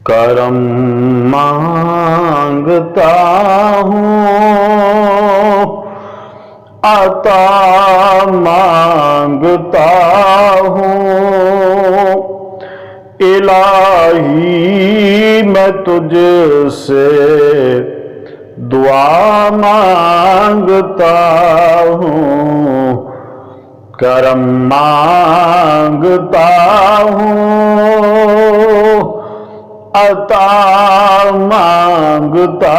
کرم مانگتا ہوں، عطا مانگتا ہوں، الہی میں تجھ سے دعا مانگتا ہوں، کرم مانگتا ہوں، عطا مانگتا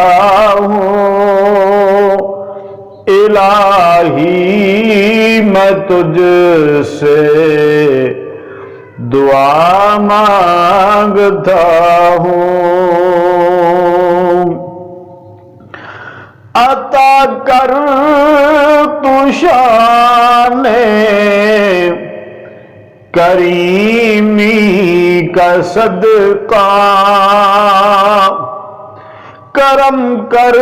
ہوں، الہی میں تجھ سے دعا مانگتا ہوں، عطا کر تو شان کریمی کا صدقہ، کرم کر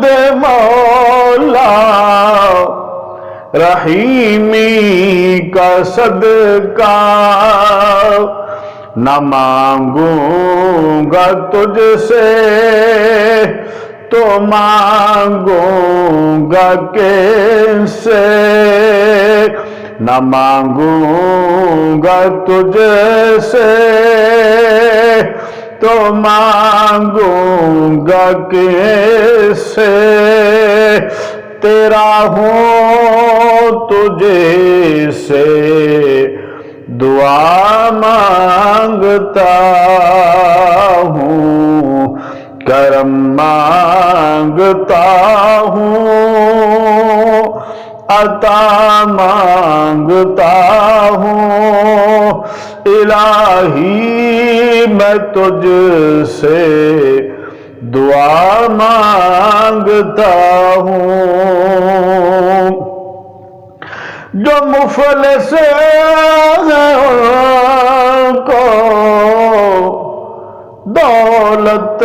دے مولا رحیمی کا صدقہ، نہ مانگوں گا تجھ سے تو مانگوں گا کس سے، نہ مانگوں گا تجھ سے تو مانگوں گا کس سے، تیرا ہوں تجھے سے دعا مانگتا ہوں، کرم مانگتا ہوں، عطا مانگتا ہوں، الہی میں تجھ سے دعا مانگتا ہوں، جو مفلس ہیں ان کو دولت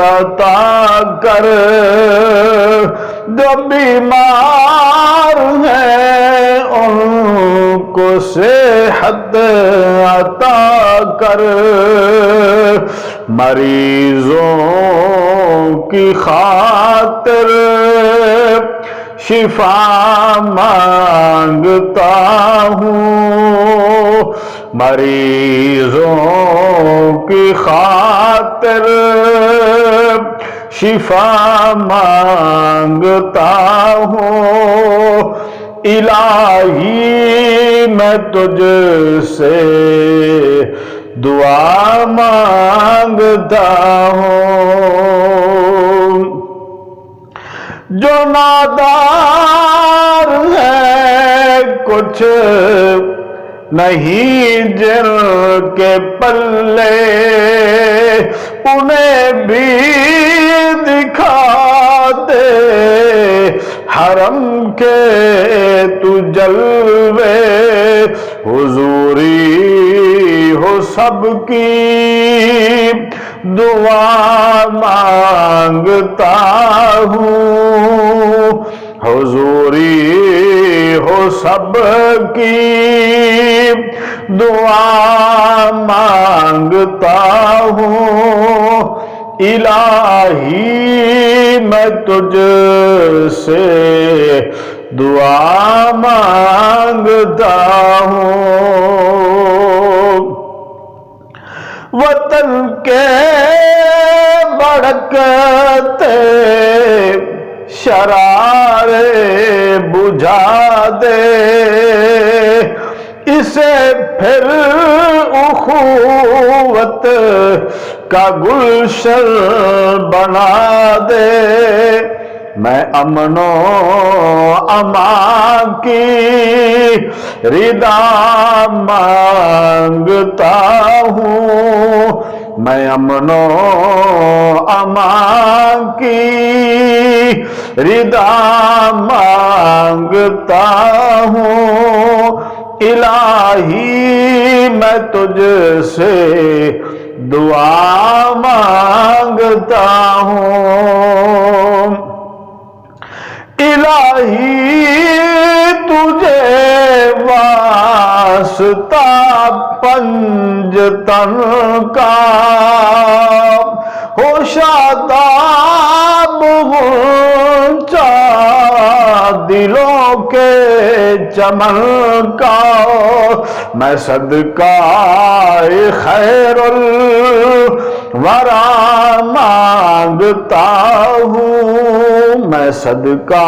عطا کر، جو بیمار ہیں ان کو صحت عطا کر، مریضوں کی خاطر شفا مانگتا ہوں، مریضوں کی خاطر شفا مانگتا ہوں، الہی میں تجھ سے دعا مانگتا ہوں، جو نادار ہے کچھ نہیں جن کے پلے، انہیں بھی دکھا دے حرم کے تو جلوے، حضوری ہو سب کی دعا مانگتا ہوں، حضوری ہو سب کی دعا مانگتا ہوں، الہی میں تجھ سے دعا مانگتا ہوں، وطن کے بھڑکتے شرارے بجھا دے، اسے پھر اخوت کا گلشن بنا دے، میں امن و امان کی رضا مانگتا ہوں، میں امن و امان کی رضا مانگتا ہوں، الہی میں تجھ سے دعا مانگتا ہوں، الہی تجھے واسطہ پنجتن کا ہو شاداب غنچہ دلوں کے چمن کا میں صدقہ خیر الورا مانگتا ہوں میں صدقہ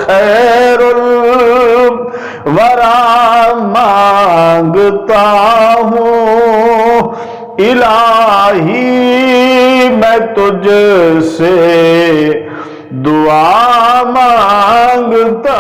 خیر الورا مانگتا ہوں الہی میں تجھ سے دعا مانگتا